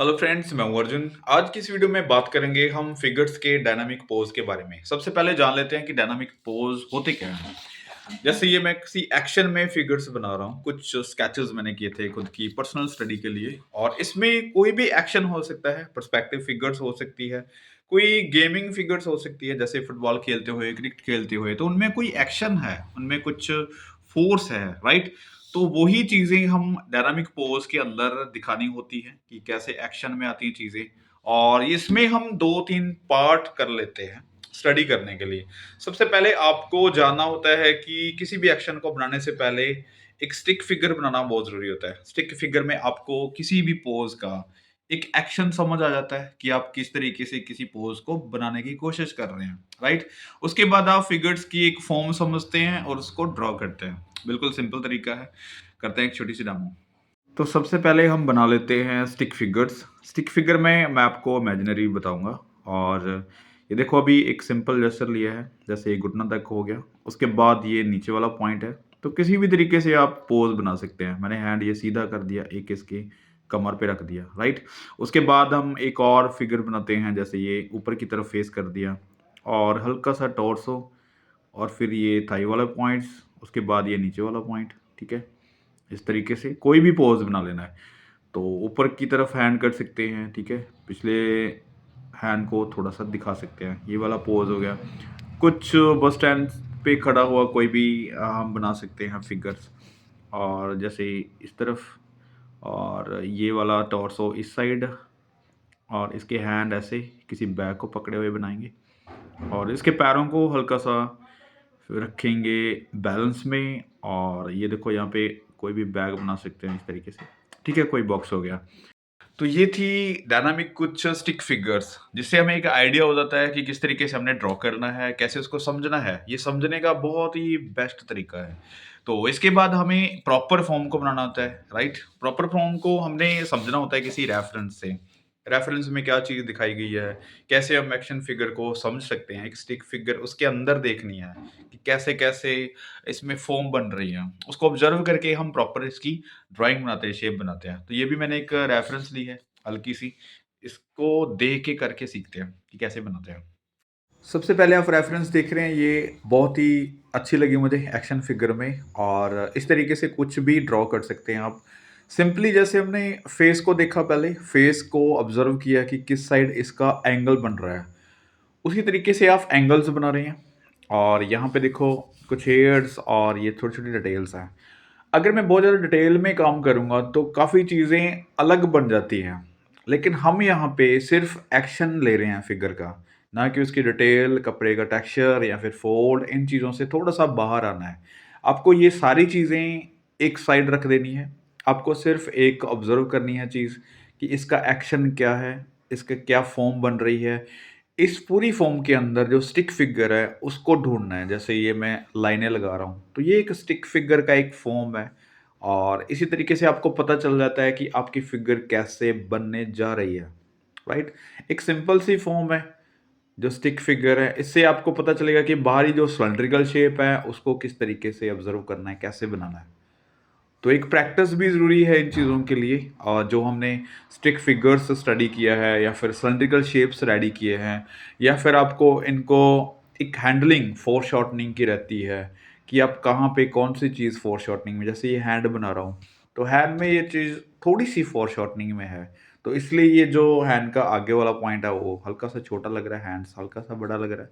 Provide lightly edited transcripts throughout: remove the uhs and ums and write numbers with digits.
Hello friends, मैं हूं अर्जुन। आज की इस वीडियो में बात करेंगे हम फिगर्स के डायनामिक पोज के बारे में। सबसे पहले जान लेते हैं कि डायनामिक पोज होते क्या हैं। जैसे ये मैं किसी एक्शन में फिगर्स बना रहा हूँ, कुछ स्केचेस मैंने किए थे खुद की पर्सनल स्टडी के लिए, और इसमें कोई भी एक्शन हो सकता है। पर्सपेक्टिव फिगर्स हो सकती है, कोई गेमिंग फिगर्स हो सकती है, जैसे फुटबॉल खेलते हुए, क्रिकेट खेलते हुए, तो उनमें कोई एक्शन है, उनमें कुछ फोर्स है, राइट। तो वही चीजें हम डायनामिक पोज के अंदर दिखानी होती है कि कैसे एक्शन में आती हैं चीजें। और इसमें हम दो तीन पार्ट कर लेते हैं स्टडी करने के लिए। सबसे पहले आपको जानना होता है कि किसी भी एक्शन को बनाने से पहले एक स्टिक फिगर बनाना बहुत जरूरी होता है। स्टिक फिगर में आपको किसी भी पोज का एक एक्शन समझ आ जाता है कि आप किस तरीके से किसी पोज को बनाने की कोशिश कर रहे हैं, राइट। उसके बाद आप फिगर्स की एक फॉर्म समझते हैं और उसको ड्रॉ करते हैं। बिल्कुल सिंपल तरीका है। करते हैं एक छोटी सी डेमो। तो सबसे पहले हम बना लेते हैं स्टिक फिगर्स। स्टिक फिगर में मैं आपको इमेजिनरी बताऊंगा। और ये देखो, अभी एक सिंपल जेस्चर लिया है, जैसे ये घुटना तक हो गया। उसके बाद ये नीचे वाला पॉइंट है। तो किसी भी तरीके से आप पोज बना सकते हैं। मैंने हैंड ये सीधा कर दिया, एक इसके कमर पे रख दिया, राइट। उसके बाद हम एक और फिगर बनाते हैं, जैसे ये ऊपर की तरफ फेस कर दिया और हल्का सा टॉर्सो, और फिर ये थाई वाला पॉइंट्स, उसके बाद ये नीचे वाला पॉइंट। ठीक है, इस तरीके से कोई भी पोज बना लेना है। तो ऊपर की तरफ हैंड कर सकते हैं, ठीक है, पिछले हैंड को थोड़ा सा दिखा सकते हैं। ये वाला पोज हो गया। कुछ बस स्टैंड पे खड़ा हुआ कोई भी हम बना सकते हैं फिगर्स। और जैसे इस तरफ, और ये वाला टॉर्सो इस साइड, और इसके हैंड ऐसे किसी बैग को पकड़े हुए बनाएंगे, और इसके पैरों को हल्का सा रखेंगे बैलेंस में। और ये देखो, यहाँ पे कोई भी बैग बना सकते हैं इस तरीके से। ठीक है, कोई बॉक्स हो गया। तो ये थी डायनामिक कुछ स्टिक फिगर्स, जिससे हमें एक आइडिया हो जाता है कि किस तरीके से हमने ड्रॉ करना है, कैसे उसको समझना है। ये समझने का बहुत ही बेस्ट तरीका है। तो इसके बाद हमें प्रॉपर फॉर्म को बनाना होता है, राइट। प्रॉपर फॉर्म को हमने समझना होता है किसी रेफरेंस से। रेफरेंस में क्या चीज़ दिखाई गई है, कैसे हम एक्शन फिगर को समझ सकते हैं। एक स्टिक फिगर उसके अंदर देखनी है कि कैसे-कैसे इसमें फॉर्म बन रही है। उसको ऑब्ज़र्व करके हम प्रॉपर इसकी ड्राइंग बनाते हैं, शेप बनाते हैं। तो ये भी मैंने एक रेफरेंस ली है हल्की-सी। इसको देख के करके सीखते हैं कि कैसे बनाते हैं। सबसे पहले आप रेफरेंस देख रहे हैं, ये बहुत ही अच्छी लगी मुझे एक्शन फिगर में। और इस तरीके से कुछ भी ड्रॉ कर सकते हैं आप। सिंपली जैसे हमने फेस को देखा, पहले फेस को ऑब्जर्व किया कि किस साइड इसका एंगल बन रहा है, उसी तरीके से आप एंगल्स बना रहे हैं। और यहाँ पे देखो, कुछ हेयर्स और ये छोटी-छोटी डिटेल्स हैं। अगर मैं बहुत ज़्यादा डिटेल में काम करूँगा तो काफ़ी चीज़ें अलग बन जाती हैं। लेकिन हम यहाँ पे सिर्फ़ एक्शन ले रहे हैं फिगर का, ना कि उसकी डिटेल, कपड़े का टेक्सचर या फिर फ़ोल्ड, इन चीज़ों से थोड़ा-सा बाहर आना है। आपको ये सारी चीज़ें एक साइड रख देनी है। आपको सिर्फ़ एक ऑब्ज़र्व करनी है चीज़ कि इसका एक्शन क्या है, इसका क्या फ़ॉर्म बन रही है। इस पूरी फ़ॉर्म के अंदर जो स्टिक फ़िगर है, उसको ढूँढना है। जैसे ये मैं लाइनें लगा रहा हूँ, तो ये एक स्टिक फ़िगर का एक फ़ॉर्म है। और इसी तरीके से आपको पता चल जाता है कि आपकी फ़िगर कैसे बनने जा रही है, राइट? एक सिंपल सी फ़ॉर्म है, जो स्टिक फ़िगर है, इससे आपको पता चलेगा कि बाहरी जो सिलिंड्रिकल शेप है, उसको किस तरीके से ऑब्ज़र्व करना है, कैसे बनाना है। तो एक प्रैक्टिस भी ज़रूरी है इन चीज़ों के लिए। और जो हमने स्टिक फिगर्स स्टडी किया है, या फिर सिलिंड्रिकल शेप्स रेडी किए हैं, या फिर आपको इनको एक हैंडलिंग फोरशॉर्टनिंग की रहती है कि आप कहाँ पे कौन-सी चीज़ फोरशॉर्टनिंग में, जैसे ये हैंड बना रहा हूँ, तो हैंड में ये चीज़ थोड़ी-सी फोरशॉर्टनिंग में है। तो इसलिए ये जो हैंड का आगे वाला पॉइंट है, वो हल्का-सा छोटा लग रहा है, हैंड्स हल्का-सा बड़ा लग रहा है।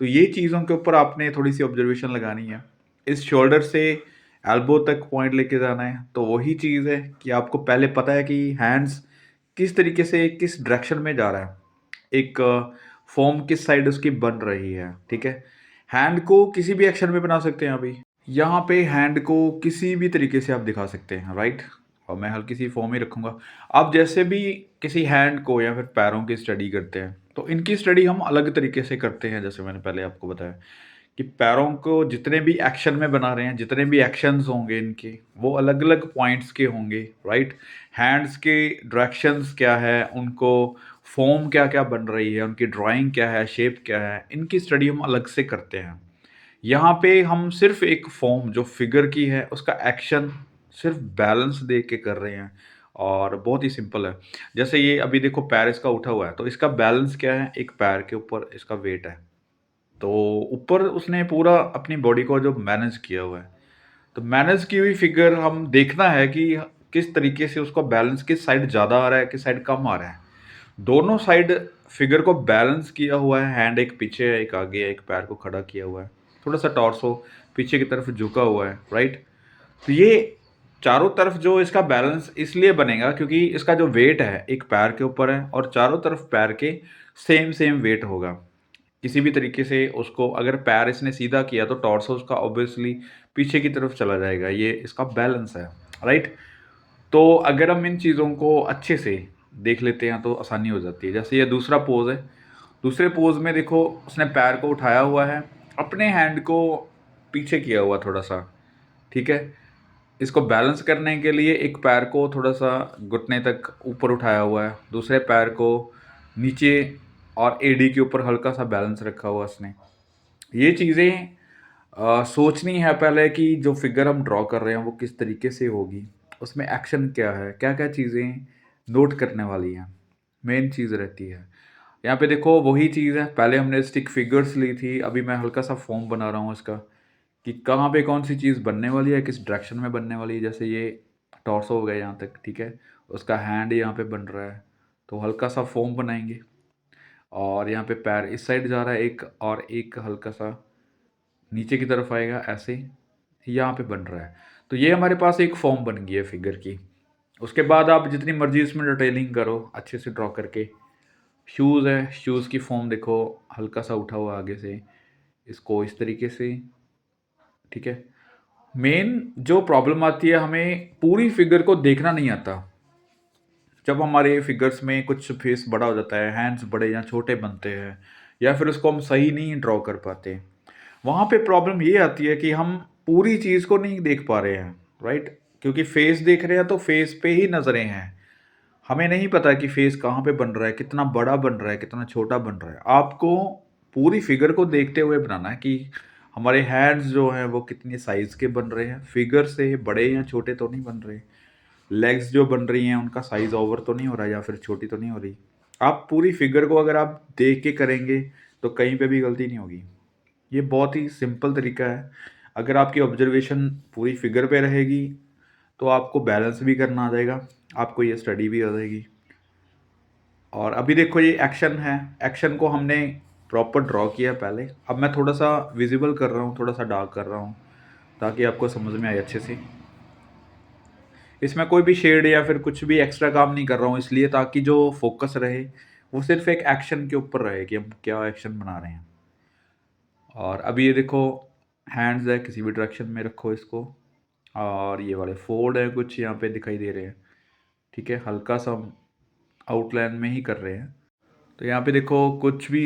तो ये चीज़ों के ऊपर आपने थोड़ी-सी ऑब्ज़र्वेशन लगानी है। इस शोल्डर से एल्बो तक पॉइंट लेके जाना है, तो वही चीज़ है कि आपको पहले पता है कि हैंड्स किस तरीके से किस डायरेक्शन में जा रहा है, एक फॉर्म किस साइड उसकी बन रही है, ठीक है। हैंड को किसी भी एक्शन में बना सकते हैं अभी। यहाँ पे हैंड को किसी भी तरीके से आप दिखा सकते हैं, राइट। और मैं हल्की सी फॉर्म ही रखूँगा। आप जैसे भी किसी हैंड को या फिर पैरों की स्टडी करते हैं, तो इनकी स्टडी हम अलग तरीके से करते हैं, जैसे मैंने पहले आपको बताया कि पैरों को जितने भी एक्शन में बना रहे हैं, जितने भी एक्शंस होंगे इनके, वो अलग-अलग पॉइंट्स के होंगे, राइट? हैंड्स के डायरेक्शंस क्या है, उनको फ़ॉर्म क्या-क्या बन रही है, उनकी ड्राइंग क्या है, शेप क्या है, इनकी स्टडी हम अलग से करते हैं। यहाँ पे हम सिर्फ़ एक फ़ॉर्म जो फ़िगर की है, उसका एक्शन सिर्फ़ बैलेंस देख के कर रहे हैं। और बहुत ही सिंपल है। जैसे ये अभी देखो पैर इसका उठा हुआ है, तो इसका बैलेंस क्या है? एक पैर के ऊपर इसका वेट है। तो ऊपर उसने पूरा अपनी बॉडी को जो मैनेज किया हुआ है। तो मैनेज की हुई फिगर हम देखना है कि किस तरीके से उसका बैलेंस किस साइड ज़्यादा आ रहा है, किस साइड कम आ रहा है। दोनों साइड फिगर को बैलेंस किया हुआ है, हैंड एक पीछे है, एक आगे है, एक पैर को खड़ा किया हुआ है। थोड़ा-सा टॉर्सो पीछे की तरफ झुका हुआ है, राइट? तो ये चारों तरफ जो इसका बैलेंस इसलिए बनेगा क्योंकि इसका जो वेट है, एक पैर के ऊपर है और चारों तरफ पैर के सेम वेट होगा। किसी भी तरीके से उसको अगर पैर इसने सीधा किया तो टॉर्सो उसका ऑब्वियसली पीछे की तरफ चला जाएगा, ये इसका बैलेंस है, राइट? तो अगर हम इन चीज़ों को अच्छे से देख लेते हैं तो आसानी हो जाती है। जैसे ये दूसरा पोज़ है, दूसरे पोज़ में देखो उसने पैर को उठाया हुआ है, अपने हैंड को पीछे किया हुआ थोड़ा-सा, ठीक है? इसको बैलेंस करने के लिए एक पैर को थोड़ा-सा घुटने तक ऊपर उठाया हुआ है, दूसरे पैर को नीचे और एडी के ऊपर हल्का-सा बैलेंस रखा हुआ है उसने। ये चीज़ें सोचनी है पहले कि जो फ़िगर हम ड्रॉ कर रहे हैं वो किस तरीके से होगी, उसमें एक्शन क्या है, क्या-क्या चीज़ें नोट करने वाली हैं, मेन चीज़ रहती है। यहाँ पे देखो वही चीज़ है, पहले हमने स्टिक फ़िगर्स ली थी, अभी मैं हल्का-सा फ़ॉर्म बना रहा हूँ इसका, कि कहाँ पे कौन-सी चीज़ बनने वाली है, किस डायरेक्शन में बनने वाली है। जैसे ये टॉर्सो हो गया यहाँ तक, ठीक है? उसका हैंड यहाँ पे बन रहा है, तो हल्का-सा फ़ॉर्म बनाएँगे और यहाँ पे पैर इस साइड जा रहा है एक और एक हल्का-सा नीचे की तरफ आएगा ऐसे, यहाँ पे बन रहा है। तो ये हमारे पास एक फ़ॉर्म बन गई है फ़िगर की। उसके बाद आप जितनी मर्ज़ी इसमें डिटेलिंग करो अच्छे से ड्रॉ करके। शूज़ है, शूज़ की फ़ॉर्म देखो हल्का-सा उठा हुआ आगे से, इसको इस तरीके से, ठीक है? मेन जो प्रॉब्लम आती है हमें पूरी फ़िगर को देखना नहीं आता। जब हमारे फ़िगर्स में कुछ फेस बड़ा हो जाता है, हैंड्स बड़े या छोटे बनते हैं या फिर उसको हम सही नहीं ड्रॉ कर पाते। वहाँ पे प्रॉब्लम ये आती है कि हम पूरी चीज़ को नहीं देख पा रहे हैं, राइट? क्योंकि फेस देख रहे हैं तो फेस पे ही नज़रें हैं। हमें नहीं पता कि फेस कहाँ पे बन रहा है, कितना बड़ा बन रहा है, कितना छोटा बन रहा है। आपको पूरी फ़िगर को देखते हुए बनाना है कि हमारे हैंड्स जो हैं वो कितने साइज़ के बन रहे हैं, फ़िगर से बड़े या छोटे तो नहीं बन रहे। लेग्स जो बन रही हैं उनका साइज़ ओवर तो नहीं हो रहा है या फिर छोटी तो नहीं हो रही। आप पूरी फ़िगर को अगर आप देख के करेंगे तो कहीं पे भी गलती नहीं होगी। ये बहुत ही सिंपल तरीका है। अगर आपकी ऑब्ज़र्वेशन पूरी फ़िगर पे रहेगी तो आपको बैलेंस भी करना आ जाएगा, आपको ये स्टडी भी आ जाएगी। और अभी देखो ये एक्शन है, एक्शन को हमने प्रॉपर ड्रॉ किया पहले। अब मैं थोड़ा-सा विज़िबल कर रहा हूँ, थोड़ा-सा डार्क कर रहा हूँ, ताकि आपको समझ में आए अच्छे से। इसमें कोई भी शेड या फिर कुछ भी एक्स्ट्रा काम नहीं कर रहा हूँ इसलिए ताकि जो फ़ोकस रहे, वो सिर्फ़ एक एक्शन के ऊपर रहे कि हम क्या एक्शन बना रहे हैं। और अभी ये देखो हैंड्स है, किसी भी डायरेक्शन में रखो इसको और ये वाले फोल्ड है कुछ यहाँ पे दिखाई दे रहे हैं, ठीक है? हल्का-सा हम आउटलाइन में ही कर रहे हैं। तो यहाँ पे देखो कुछ भी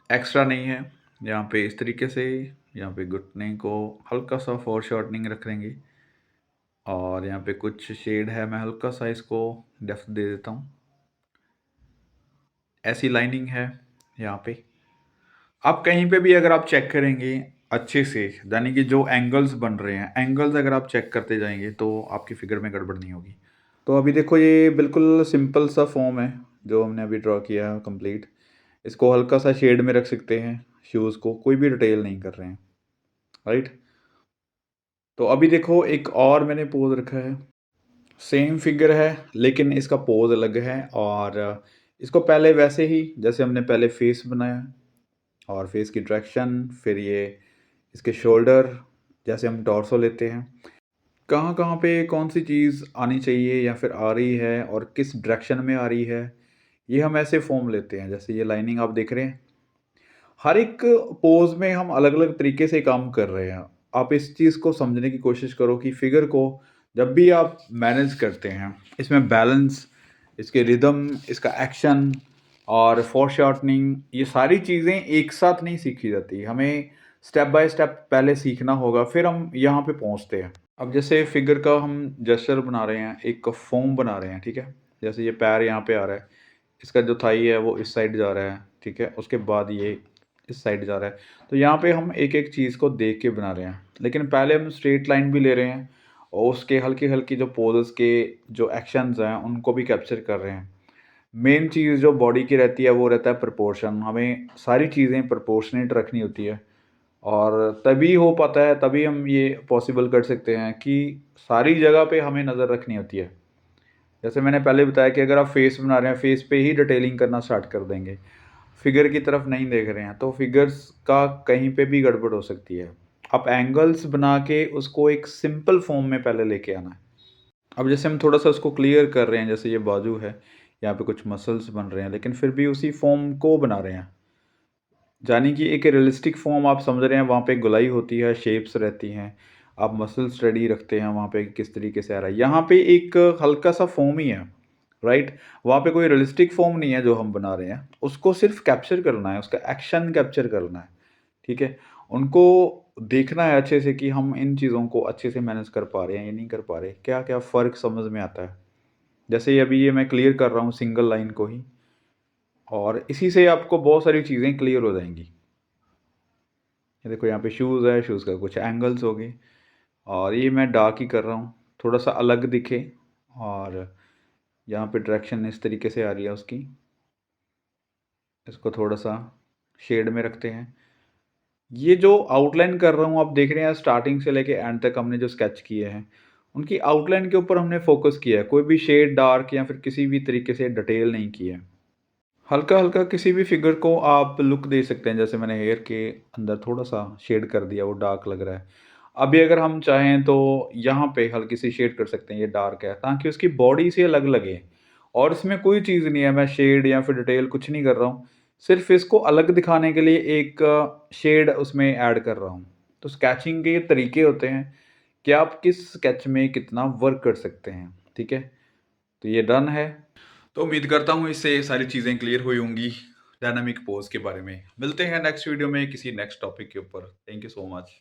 एक्स्ट्रा नहीं है। यहाँ पे इस तरीके से यहाँ पे घुटने को हल्का-सा फ़ोरशॉर्टनिंग रख देंगे और यहाँ पे कुछ शेड है, मैं हल्का-सा इसको डेप्थ दे देता हूँ। ऐसी लाइनिंग है यहाँ पे। आप कहीं पे भी अगर आप चेक करेंगे अच्छे से, यानी कि जो एंगल्स बन रहे हैं, एंगल्स अगर आप चेक करते जाएँगे तो आपकी फ़िगर में गड़बड़ नहीं होगी। तो अभी देखो ये बिल्कुल सिंपल सा फ़ॉर्म है, जो हमने अभी ड्रॉ किया है कंप्लीट। इसको हल्का-सा शेड में रख सकते हैं शूज़ को, कोई भी डिटेल नहीं कर रहे हैं, राइट? तो अभी देखो एक और मैंने पोज़ रखा है, सेम फ़िगर है लेकिन इसका पोज़ अलग है और इसको पहले वैसे ही जैसे हमने पहले फेस बनाया और फेस की डायरेक्शन, फिर ये इसके शोल्डर, जैसे हम टॉर्सो लेते हैं, कहाँ-कहाँ पे कौन-सी चीज़ आनी चाहिए या फिर आ रही है और किस डायरेक्शन में आ रही है, ये हम ऐसे फ़ॉर्म लेते हैं। जैसे ये लाइनिंग आप देख रहे हैं, हर एक पोज़ में हम अलग-अलग तरीके से काम कर रहे हैं। आप इस चीज़ को समझने की कोशिश करो कि फ़िगर को जब भी आप मैनेज करते हैं, इसमें बैलेंस, इसके रिदम, इसका एक्शन और फ़ोरशॉर्टनिंग ये सारी चीज़ें एक साथ नहीं सीखी जाती। हमें स्टेप बाय स्टेप पहले सीखना होगा, फिर हम यहाँ पे पहुँचते हैं। अब जैसे फ़िगर का हम जेस्चर बना रहे हैं, एक फ़ॉर्म बना रहे हैं, ठीक है? जैसे ये पैर यहाँ पे आ रहा है, इसका जो थाई है वो इस साइड जा रहा है, ठीक है? उसके बाद ये इस साइड जा रहा है। तो यहाँ पे हम एक-एक चीज़ को देख के बना रहे हैं। लेकिन पहले हम स्ट्रेट लाइन भी ले रहे हैं और उसके हल्की-हल्की जो पोज़ेज़ के जो एक्शंस हैं, उनको भी कैप्चर कर रहे हैं। मेन चीज़ जो बॉडी की रहती है, वो रहता है प्रोपोर्शन। हमें सारी चीज़ें प्रोपोर्शनेट रखनी होती है और तभी हो पाता है, तभी हम ये पॉसिबल कर सकते हैं कि सारी जगह पे हमें नज़र रखनी होती है। जैसे मैंने पहले बताया कि अगर आप फेस बना रहे हैं, फेस पे ही डिटेलिंग करना स्टार्ट कर देंगे, फिगर की तरफ नहीं देख रहे हैं, तो फिगर्स का कहीं पे भी गड़बड़ हो सकती है। आप एंगल्स बना के उसको एक सिंपल फॉर्म में पहले लेके आना है। अब जैसे हम थोड़ा-सा उसको क्लियर कर रहे हैं, जैसे ये बाजू है, यहाँ पे कुछ मसल्स बन रहे हैं, लेकिन फिर भी उसी फॉर्म को बना रहे हैं। यानी कि एक रियलिस्टिक फॉर्म आप समझ रहे हैं, वहाँ पे गोलाई होती है, शेप्स रहती हैं, आप मसल स्टडी रखते हैं वहाँ पे किस तरीके से आ रहा है। यहाँ पे एक हल्का-सा फॉर्म ही है, राइट? वहाँ पे कोई रियलिस्टिक फॉर्म नहीं है जो हम बना रहे हैं, उसको सिर्फ़ कैप्चर करना है, उसका एक्शन कैप्चर करना है, ठीक है? उनको देखना है अच्छे से कि हम इन चीज़ों को अच्छे से मैनेज कर पा रहे हैं या नहीं कर पा रहे, क्या-क्या फ़र्क समझ में आता है। जैसे अभी ये मैं क्लियर कर रहा हूँ सिंगल लाइन को ही और इसी से आपको बहुत सारी चीज़ें क्लियर हो जाएँगी। ये देखो यहाँ पे शूज़ है, शूज़ का कुछ एंगल्स हो गए और ये मैं डार्क ही कर रहा हूँ, थोड़ा-सा अलग दिखे और यहाँ पे डायरेक्शन इस तरीके से आ रही है उसकी। इसको थोड़ा-सा शेड में रखते हैं। ये जो आउटलाइन कर रहा हूँ आप देख रहे हैं स्टार्टिंग से लेके एंड तक हमने जो स्केच किए हैं, उनकी आउटलाइन के ऊपर हमने फ़ोकस किया है। कोई भी शेड डार्क या फिर किसी भी तरीके से डिटेल नहीं की है। हल्का-हल्का किसी भी फिगर को आप लुक दे सकते हैं, जैसे मैंने हेयर के अंदर थोड़ा-सा शेड कर दिया, वो डार्क लग रहा है। अभी अगर हम चाहें तो यहाँ पे हल्की-सी शेड कर सकते हैं, ये डार्क है, ताकि उसकी बॉडी से अलग लगे और इसमें कोई चीज़ नहीं है, मैं शेड या फिर डिटेल कुछ नहीं कर रहा हूँ। सिर्फ़ इसको अलग दिखाने के लिए एक शेड उसमें ऐड कर रहा हूँ। तो स्केचिंग के तरीके होते हैं कि आप किस स्केच में कितना वर्क कर सकते हैं, ठीक है? तो ये डन है। तो उम्मीद करता हूँ इससे सारी चीज़ें क्लियर हुई होंगी डायनामिक पोज़ के बारे में। मिलते हैं नेक्स्ट वीडियो में किसी नेक्स्ट टॉपिक के ऊपर। Thank you so much.